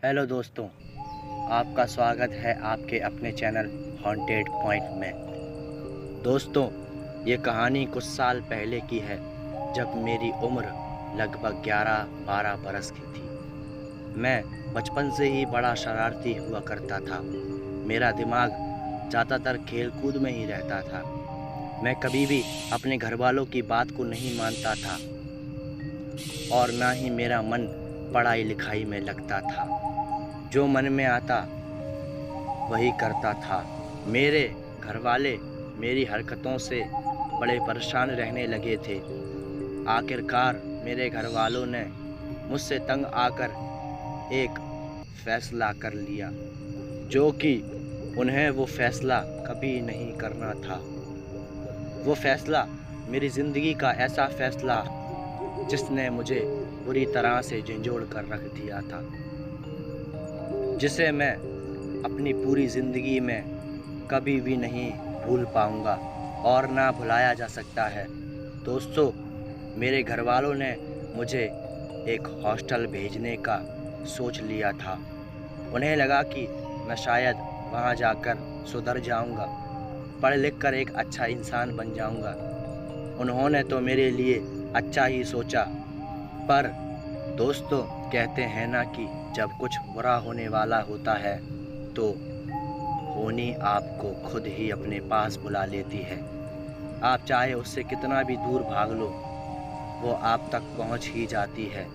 Hello दोस्तों, आपका स्वागत है आपके अपने चैनल हॉन्टेड पॉइंट में। दोस्तों, ये कहानी कुछ साल पहले की है, जब मेरी उम्र लगभग 11-12 बरस की थी। मैं बचपन से ही बड़ा शरारती हुआ करता था। मेरा दिमाग ज़्यादातर खेल कूद में ही रहता था। मैं कभी भी अपने घर वालों की बात को नहीं मानता था और ना ही मेरा मन पढ़ाई लिखाई में लगता था। जो मन में आता वही करता था। मेरे घरवाले मेरी हरकतों से बड़े परेशान रहने लगे थे। आखिरकार मेरे घरवालों ने मुझसे तंग आकर एक फैसला कर लिया, जो कि उन्हें वो फैसला कभी नहीं करना था। वो फैसला मेरी ज़िंदगी का ऐसा फैसला जिसने मुझे बुरी तरह से झंझोड़ कर रख दिया था, जिसे मैं अपनी पूरी ज़िंदगी में कभी भी नहीं भूल पाऊँगा और ना भुलाया जा सकता है। दोस्तों, मेरे घरवालों ने मुझे एक हॉस्टल भेजने का सोच लिया था। उन्हें लगा कि मैं शायद वहाँ जाकर सुधर जाऊँगा, पढ़ लिख कर एक अच्छा इंसान बन जाऊँगा। उन्होंने तो मेरे लिए अच्छा ही सोचा, पर दोस्तों, कहते हैं ना कि जब कुछ बुरा होने वाला होता है तो होनी आपको खुद ही अपने पास बुला लेती है। आप चाहे उससे कितना भी दूर भाग लो, वो आप तक पहुंच ही जाती है।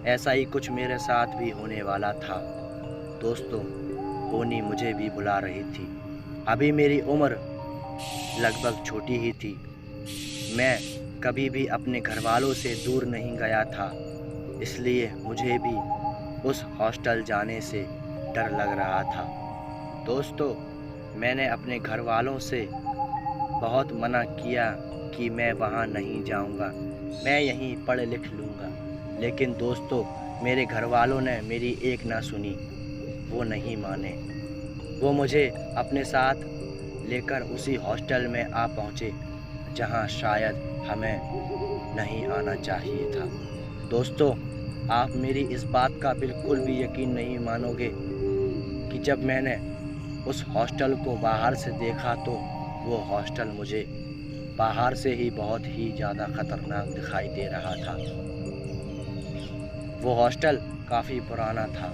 ऐसा ही कुछ मेरे साथ भी होने वाला था। दोस्तों, होनी मुझे भी बुला रही थी। अभी मेरी उम्र लगभग छोटी ही थी। मैं कभी भी अपने घरवालों से दूर नहीं गया था, इसलिए मुझे भी उस हॉस्टल जाने से डर लग रहा था। दोस्तों, मैंने अपने घर वालों से बहुत मना किया कि मैं वहाँ नहीं जाऊँगा, मैं यहीं पढ़ लिख लूँगा। लेकिन दोस्तों, मेरे घर वालों ने मेरी एक ना सुनी, वो नहीं माने। वो मुझे अपने साथ लेकर उसी हॉस्टल में आ पहुँचे, जहाँ शायद हमें नहीं आना चाहिए था। दोस्तों, आप मेरी इस बात का बिल्कुल भी यकीन नहीं मानोगे कि जब मैंने उस हॉस्टल को बाहर से देखा तो वो हॉस्टल मुझे बाहर से ही बहुत ही ज़्यादा ख़तरनाक दिखाई दे रहा था। वो हॉस्टल काफ़ी पुराना था।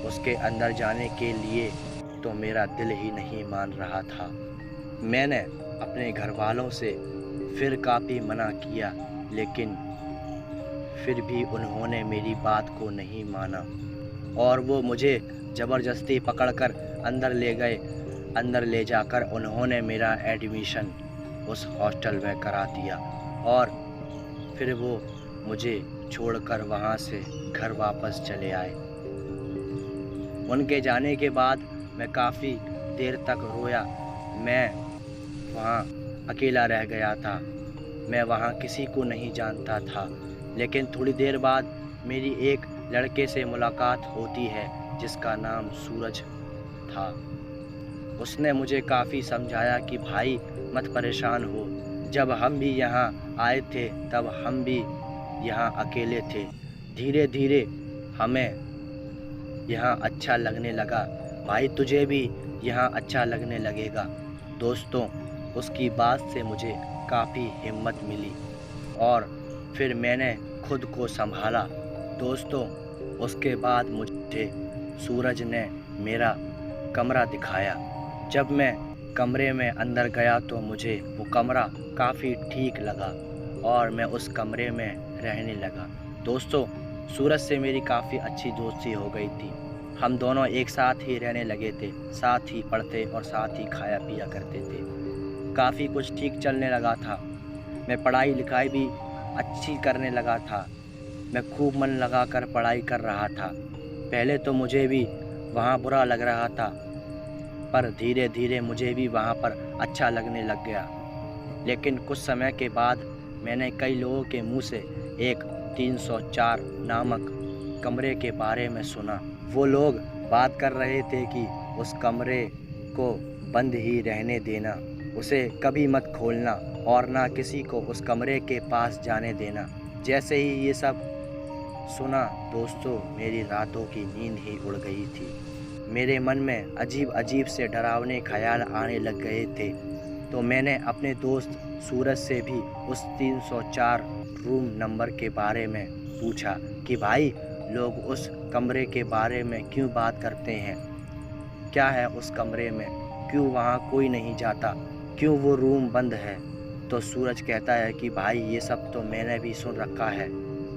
उसके अंदर जाने के लिए तो मेरा दिल ही नहीं मान रहा था। मैंने अपने घर वालों से फिर काफ़ी मना किया, लेकिन फिर भी उन्होंने मेरी बात को नहीं माना और वो मुझे ज़बरदस्ती पकड़कर अंदर ले गए। अंदर ले जाकर उन्होंने मेरा एडमिशन उस हॉस्टल में करा दिया और फिर वो मुझे छोड़कर वहाँ से घर वापस चले आए। उनके जाने के बाद मैं काफ़ी देर तक रोया। मैं वहाँ अकेला रह गया था। मैं वहाँ किसी को नहीं जानता था। लेकिन थोड़ी देर बाद मेरी एक लड़के से मुलाकात होती है, जिसका नाम सूरज था। उसने मुझे काफ़ी समझाया कि भाई मत परेशान हो। जब हम भी यहाँ आए थे तब हम भी यहाँ अकेले थे। धीरे धीरे हमें यहाँ अच्छा लगने लगा। भाई, तुझे भी यहाँ अच्छा लगने लगेगा। दोस्तों, उसकी बात से मुझे काफ़ी हिम्मत मिली और फिर मैंने खुद को संभाला। दोस्तों, उसके बाद मुझे सूरज ने मेरा कमरा दिखाया। जब मैं कमरे में अंदर गया तो मुझे वो कमरा काफ़ी ठीक लगा और मैं उस कमरे में रहने लगा। दोस्तों, सूरज से मेरी काफ़ी अच्छी दोस्ती हो गई थी। हम दोनों एक साथ ही रहने लगे थे, साथ ही पढ़ते और साथ ही खाया पिया करते थे। काफ़ी कुछ ठीक चलने लगा था। मैं पढ़ाई लिखाई भी अच्छी करने लगा था। मैं खूब मन लगाकर पढ़ाई कर रहा था। पहले तो मुझे भी वहाँ बुरा लग रहा था, पर धीरे धीरे मुझे भी वहाँ पर अच्छा लगने लग गया। लेकिन कुछ समय के बाद मैंने कई लोगों के मुँह से एक 304 नामक कमरे के बारे में सुना। वो लोग बात कर रहे थे कि उस कमरे को बंद ही रहने देना, उसे कभी मत खोलना और ना किसी को उस कमरे के पास जाने देना। जैसे ही ये सब सुना दोस्तों, मेरी रातों की नींद ही उड़ गई थी। मेरे मन में अजीब अजीब से डरावने ख्याल आने लग गए थे। तो मैंने अपने दोस्त सूरज से भी उस 304 रूम नंबर के बारे में पूछा कि भाई, लोग उस कमरे के बारे में क्यों बात करते हैं? क्या है उस कमरे में? क्यों वहाँ कोई नहीं जाता? क्यों वो रूम बंद है? तो सूरज कहता है कि भाई, ये सब तो मैंने भी सुन रखा है,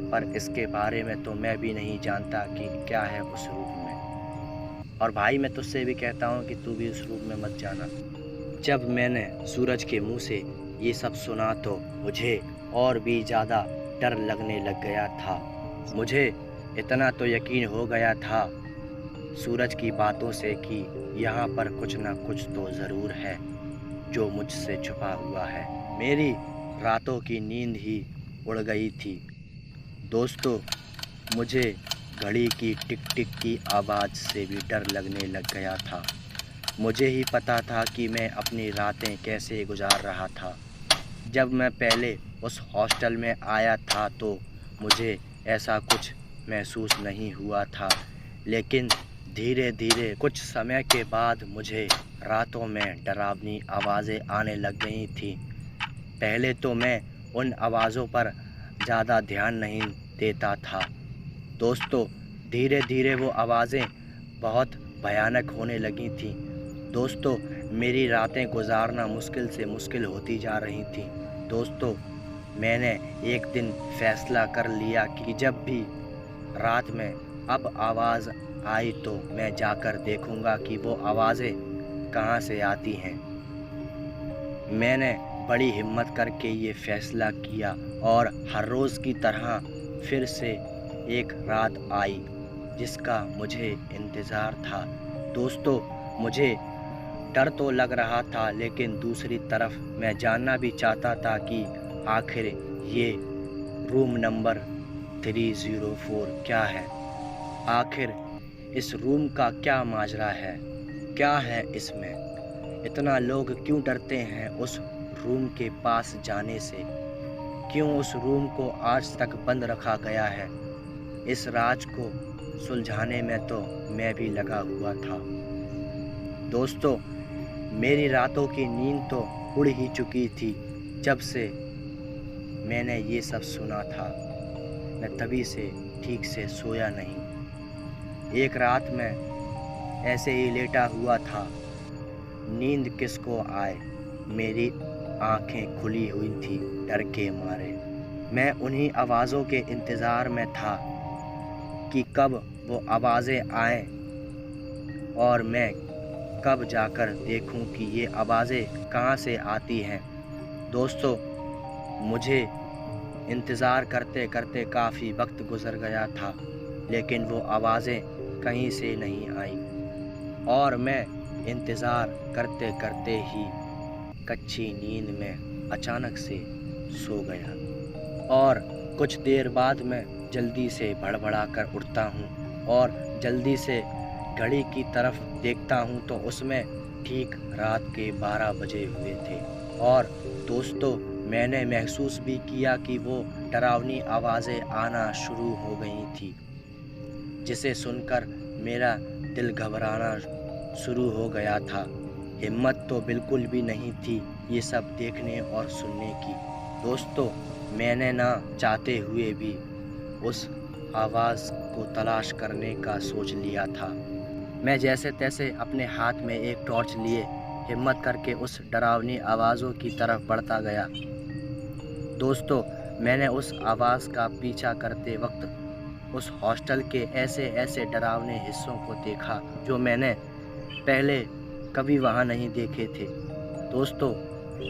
पर इसके बारे में तो मैं भी नहीं जानता कि क्या है उस रूम में। और भाई, मैं तुझसे भी कहता हूँ कि तू भी उस रूम में मत जाना। जब मैंने सूरज के मुंह से ये सब सुना तो मुझे और भी ज़्यादा डर लगने लग गया था। मुझे इतना तो यकीन हो गया था सूरज की बातों से कि यहाँ पर कुछ ना कुछ तो ज़रूर है जो मुझसे छुपा हुआ है। मेरी रातों की नींद ही उड़ गई थी। दोस्तों, मुझे घड़ी की टिक टिक की आवाज़ से भी डर लगने लग गया था। मुझे ही पता था कि मैं अपनी रातें कैसे गुजार रहा था। जब मैं पहले उस हॉस्टल में आया था तो मुझे ऐसा कुछ महसूस नहीं हुआ था, लेकिन धीरे धीरे कुछ समय के बाद मुझे रातों में डरावनी आवाज़ें आने लग गई थीं। पहले तो मैं उन आवाज़ों पर ज़्यादा ध्यान नहीं देता था। दोस्तों, धीरे धीरे वो आवाज़ें बहुत भयानक होने लगी थीं। दोस्तों, मेरी रातें गुजारना मुश्किल से मुश्किल होती जा रही थीं। दोस्तों, मैंने एक दिन फ़ैसला कर लिया कि जब भी रात में अब आवाज़ आई तो मैं जाकर देखूंगा कि वो आवाज़ें कहाँ से आती हैं। मैंने बड़ी हिम्मत करके ये फ़ैसला किया और हर रोज़ की तरह फिर से एक रात आई जिसका मुझे इंतज़ार था। दोस्तों, मुझे डर तो लग रहा था, लेकिन दूसरी तरफ मैं जानना भी चाहता था कि आखिर ये रूम नंबर 304 क्या है। आखिर इस रूम का क्या माजरा है? क्या है इसमें? इतना लोग क्यों डरते हैं उस रूम के पास जाने से? क्यों उस रूम को आज तक बंद रखा गया है? इस राज को सुलझाने में तो मैं भी लगा हुआ था। दोस्तों, मेरी रातों की नींद तो उड़ ही चुकी थी जब से मैंने ये सब सुना था। मैं तभी से ठीक से सोया नहीं। एक रात में ऐसे ही लेटा हुआ था। नींद किसको आए, मेरी आंखें खुली हुई थी डर के मारे। मैं उन्हीं आवाज़ों के इंतज़ार में था कि कब वो आवाज़ें आएं और मैं कब जाकर देखूं कि ये आवाज़ें कहाँ से आती हैं। दोस्तों, मुझे इंतज़ार करते करते काफ़ी वक्त गुज़र गया था, लेकिन वो आवाज़ें कहीं से नहीं आई और मैं इंतज़ार करते करते ही कच्ची नींद में अचानक से सो गया। और कुछ देर बाद मैं जल्दी से भड़बड़ा कर उठता हूँ और जल्दी से घड़ी की तरफ देखता हूँ तो उसमें ठीक रात के 12 बजे हुए थे। और दोस्तों, मैंने महसूस भी किया कि वो डरावनी आवाज़ें आना शुरू हो गई थी, जिसे सुनकर मेरा दिल घबराना शुरू हो गया था। हिम्मत तो बिल्कुल भी नहीं थी ये सब देखने और सुनने की। दोस्तों, मैंने ना चाहते हुए भी उस आवाज़ को तलाश करने का सोच लिया था। मैं जैसे तैसे अपने हाथ में एक टॉर्च लिए हिम्मत करके उस डरावनी आवाज़ों की तरफ बढ़ता गया। दोस्तों, मैंने उस आवाज़ का पीछा करते वक्त उस हॉस्टल के ऐसे ऐसे डरावने हिस्सों को देखा जो मैंने पहले कभी वहाँ नहीं देखे थे। दोस्तों,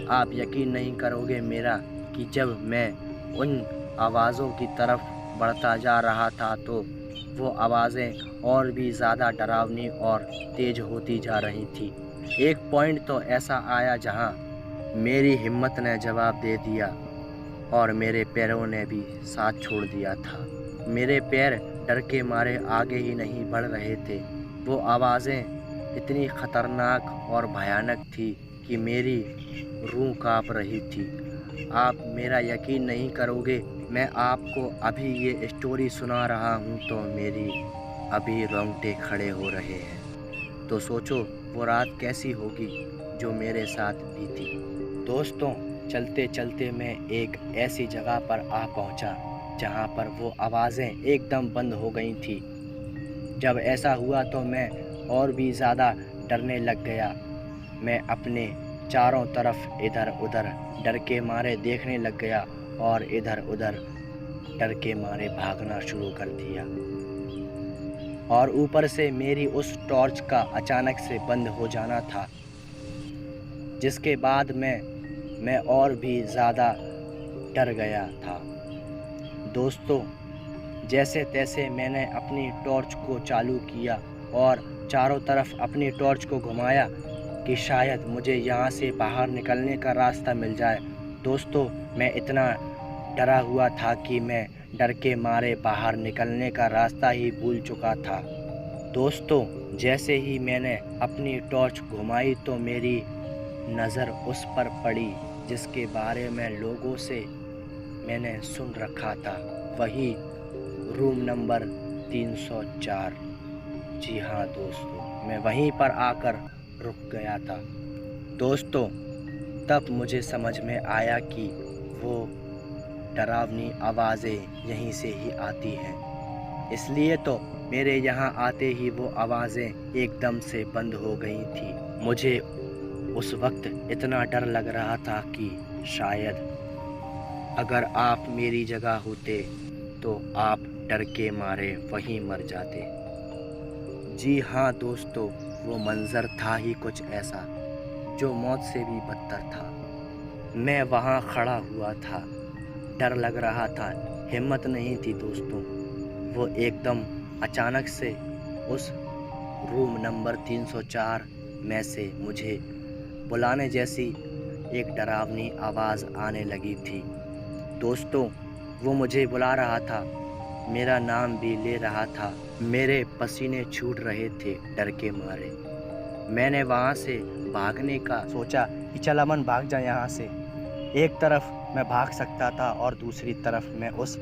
आप यकीन नहीं करोगे मेरा कि जब मैं उन आवाज़ों की तरफ बढ़ता जा रहा था तो वो आवाज़ें और भी ज़्यादा डरावनी और तेज़ होती जा रही थी। एक पॉइंट तो ऐसा आया जहाँ मेरी हिम्मत ने जवाब दे दिया और मेरे पैरों ने भी साथ छोड़ दिया था। मेरे पैर डर के मारे आगे ही नहीं बढ़ रहे थे। वो आवाज़ें इतनी ख़तरनाक और भयानक थी कि मेरी रूह काँप रही थी। आप मेरा यकीन नहीं करोगे मैं आपको अभी ये स्टोरी सुना रहा हूँ तो मेरी अभी रोंगटे खड़े हो रहे हैं। तो सोचो वो रात कैसी होगी जो मेरे साथ बीती। दोस्तों, चलते चलते मैं एक ऐसी जगह पर आ पहुँचा जहाँ पर वो आवाज़ें एकदम बंद हो गई थी। जब ऐसा हुआ तो मैं और भी ज़्यादा डरने लग गया। मैं अपने चारों तरफ इधर उधर डर के मारे देखने लग गया और इधर उधर डर के मारे भागना शुरू कर दिया। और ऊपर से मेरी उस टॉर्च का अचानक से बंद हो जाना था, जिसके बाद मैं और भी ज़्यादा डर गया था। दोस्तों, जैसे तैसे मैंने अपनी टॉर्च को चालू किया और चारों तरफ अपनी टॉर्च को घुमाया कि शायद मुझे यहाँ से बाहर निकलने का रास्ता मिल जाए। दोस्तों, मैं इतना डरा हुआ था कि मैं डर के मारे बाहर निकलने का रास्ता ही भूल चुका था। दोस्तों, जैसे ही मैंने अपनी टॉर्च घुमाई तो मेरी नज़र उस पर पड़ी जिसके बारे में लोगों से मैंने सुन रखा था, वही रूम नंबर 304। जी हाँ दोस्तों, मैं वहीं पर आकर रुक गया था। दोस्तों, तब मुझे समझ में आया कि वो डरावनी आवाज़ें यहीं से ही आती हैं। इसलिए तो मेरे यहाँ आते ही वो आवाज़ें एकदम से बंद हो गई थी। मुझे उस वक्त इतना डर लग रहा था कि शायद अगर आप मेरी जगह होते तो आप डर के मारे वहीं मर जाते। जी हाँ दोस्तों, वो मंज़र था ही कुछ ऐसा जो मौत से भी बदतर था। मैं वहाँ खड़ा हुआ था, डर लग रहा था, हिम्मत नहीं थी दोस्तों। वो एकदम अचानक से उस रूम नंबर 304 में से मुझे बुलाने जैसी एक डरावनी आवाज़ आने लगी थी। दोस्तों, वो मुझे बुला रहा था, मेरा नाम भी ले रहा था। मेरे पसीने छूट रहे थे डर के मारे। मैंने वहाँ से भागने का सोचा कि चल अमन भाग जा यहाँ से। एक तरफ मैं भाग सकता था और दूसरी तरफ मैं उस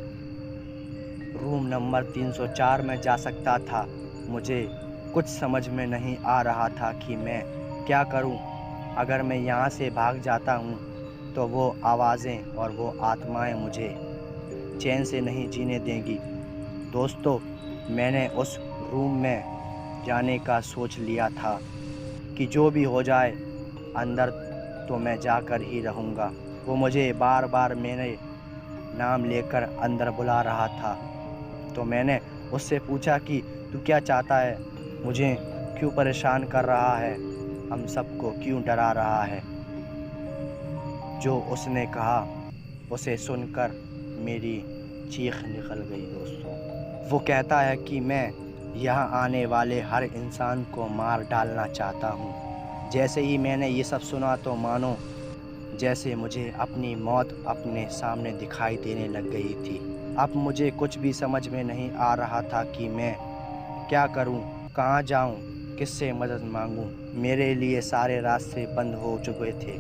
रूम नंबर 304 में जा सकता था। मुझे कुछ समझ में नहीं आ रहा था कि मैं क्या करूं। अगर मैं यहाँ से भाग जाता हूँ तो वो आवाज़ें और वो आत्माएं मुझे चैन से नहीं जीने देंगी। दोस्तों, मैंने उस रूम में जाने का सोच लिया था कि जो भी हो जाए अंदर तो मैं जाकर ही रहूँगा। वो मुझे बार बार मेरे नाम लेकर अंदर बुला रहा था। तो मैंने उससे पूछा कि तू क्या चाहता है, मुझे क्यों परेशान कर रहा है, हम सबको क्यों डरा रहा है। जो उसने कहा उसे सुनकर मेरी चीख निकल गई दोस्तों। वो कहता है कि मैं यहाँ आने वाले हर इंसान को मार डालना चाहता हूँ। जैसे ही मैंने ये सब सुना तो मानो जैसे मुझे अपनी मौत अपने सामने दिखाई देने लग गई थी। अब मुझे कुछ भी समझ में नहीं आ रहा था कि मैं क्या करूं, कहां जाऊं, किससे मदद मांगूं। मेरे लिए सारे रास्ते बंद हो चुके थे,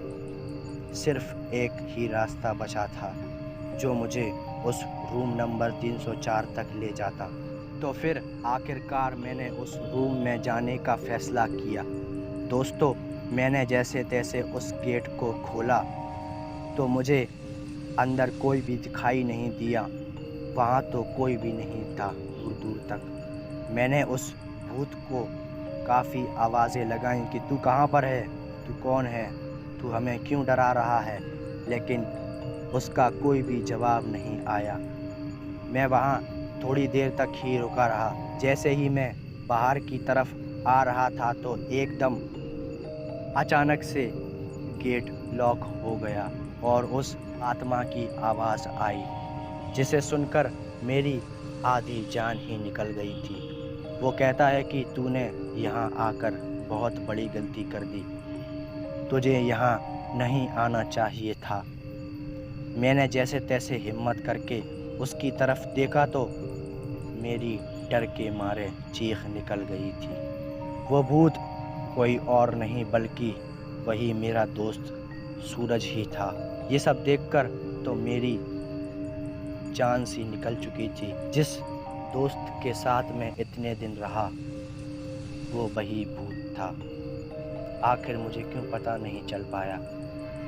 सिर्फ एक ही रास्ता बचा था जो मुझे उस रूम नंबर 304 तक ले जाता। तो फिर आखिरकार मैंने उस रूम में जाने का फ़ैसला किया। दोस्तों, मैंने जैसे तैसे उस गेट को खोला तो मुझे अंदर कोई भी दिखाई नहीं दिया। वहाँ तो कोई भी नहीं था दूर दूर तक। मैंने उस भूत को काफ़ी आवाज़ें लगाईं कि तू कहाँ पर है, तू कौन है, तू हमें क्यों डरा रहा है, लेकिन उसका कोई भी जवाब नहीं आया। मैं वहाँ थोड़ी देर तक ही रुका रहा। जैसे ही मैं बाहर की तरफ आ रहा था तो एकदम अचानक से गेट लॉक हो गया और उस आत्मा की आवाज़ आई, जिसे सुनकर मेरी आधी जान ही निकल गई थी। वो कहता है कि तूने यहाँ आकर बहुत बड़ी गलती कर दी, तुझे यहाँ नहीं आना चाहिए था। मैंने जैसे तैसे हिम्मत करके उसकी तरफ देखा तो मेरी डर के मारे चीख निकल गई थी। वो भूत कोई और नहीं बल्कि वही मेरा दोस्त सूरज ही था। ये सब देखकर तो मेरी जान सी निकल चुकी थी। जिस दोस्त के साथ मैं इतने दिन रहा वो वही भूत था। आखिर मुझे क्यों पता नहीं चल पाया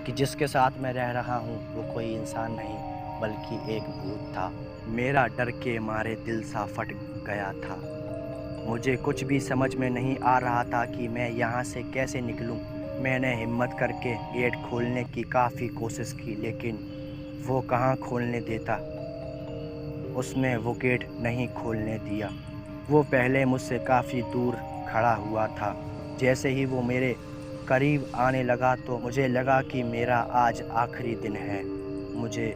कि जिसके साथ मैं रह रहा हूँ वो कोई इंसान नहीं बल्कि एक भूत था। मेरा डर के मारे दिल सा फट गया था। मुझे कुछ भी समझ में नहीं आ रहा था कि मैं यहाँ से कैसे निकलूँ। मैंने हिम्मत करके गेट खोलने की काफ़ी कोशिश की लेकिन वो कहाँ खोलने देता। उसने वो गेट नहीं खोलने दिया। वो पहले मुझसे काफ़ी दूर खड़ा हुआ था। जैसे ही वो मेरे करीब आने लगा तो मुझे लगा कि मेरा आज आखिरी दिन है। मुझे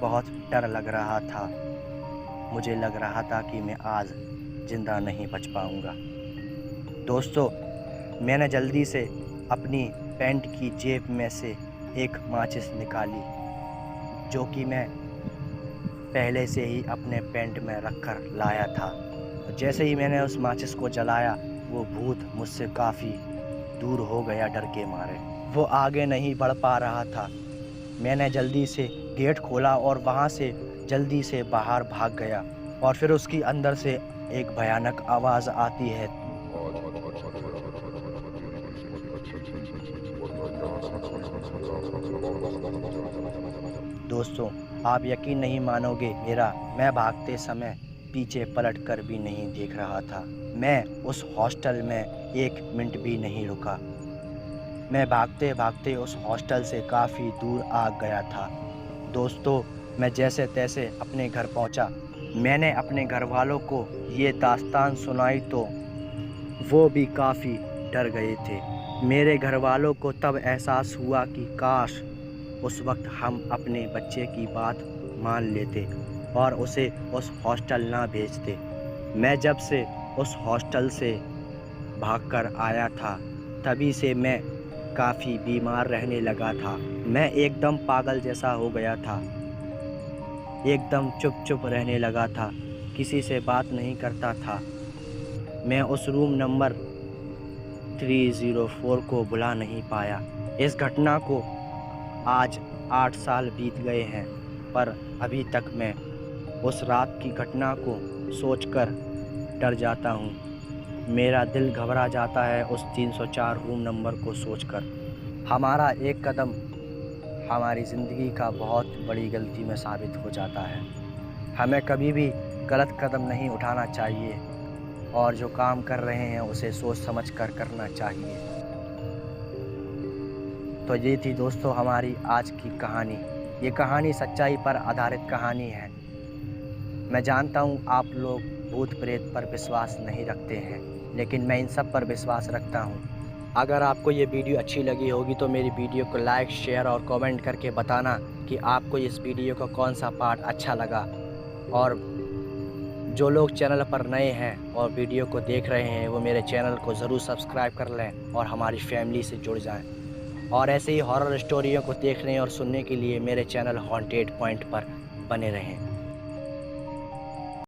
बहुत डर लग रहा था। मुझे लग रहा था कि मैं आज ज़िंदा नहीं बच पाऊँगा। दोस्तों, मैंने जल्दी से अपनी पैंट की जेब में से एक माचिस निकाली जो कि मैं पहले से ही अपने पैंट में रख कर लाया था। जैसे ही मैंने उस माचिस को जलाया वो भूत मुझसे काफ़ी दूर हो गया डर के मारे। वो आगे नहीं बढ़ पा रहा था। मैंने जल्दी से गेट खोला और वहाँ से जल्दी से बाहर भाग गया और फिर उसकी अंदर से एक भयानक आवाज़ आती है। दोस्तों, आप यकीन नहीं मानोगे मैं भागते समय पीछे पलट कर भी नहीं देख रहा था। मैं उस हॉस्टल में 1 मिनट भी नहीं रुका। मैं भागते भागते उस हॉस्टल से काफ़ी दूर आ गया था। दोस्तों, मैं जैसे तैसे अपने घर पहुंचा। मैंने अपने घर वालों को ये दास्तान सुनाई तो वो भी काफ़ी डर गए थे। मेरे घर वालों को तब एहसास हुआ कि काश उस वक्त हम अपने बच्चे की बात मान लेते और उसे उस हॉस्टल ना भेजते। मैं जब से उस हॉस्टल से भागकर आया था तभी से मैं काफ़ी बीमार रहने लगा था। मैं एकदम पागल जैसा हो गया था। एकदम चुप रहने लगा था। किसी से बात नहीं करता था। मैं उस रूम नंबर 304 को बुला नहीं पाया। इस घटना को आज 8 साल बीत गए हैं पर अभी तक मैं उस रात की घटना को सोचकर डर जाता हूँ। मेरा दिल घबरा जाता है उस 304 रूम नंबर को सोचकर। हमारा एक कदम हमारी ज़िंदगी का बहुत बड़ी गलती में साबित हो जाता है। हमें कभी भी गलत कदम नहीं उठाना चाहिए और जो काम कर रहे हैं उसे सोच समझ कर करना चाहिए। तो ये थी दोस्तों हमारी आज की कहानी। ये कहानी सच्चाई पर आधारित कहानी है। मैं जानता हूँ आप लोग भूत प्रेत पर विश्वास नहीं रखते हैं लेकिन मैं इन सब पर विश्वास रखता हूँ। अगर आपको ये वीडियो अच्छी लगी होगी तो मेरी वीडियो को लाइक, शेयर और कमेंट करके बताना कि आपको इस वीडियो का कौन सा पार्ट अच्छा लगा। और जो लोग चैनल पर नए हैं और वीडियो को देख रहे हैं वो मेरे चैनल को ज़रूर सब्सक्राइब कर लें और हमारी फैमिली से जुड़ जाएं। और ऐसे ही हॉरर स्टोरियों को देखने और सुनने के लिए मेरे चैनल हॉन्टेड पॉइंट पर बने रहें।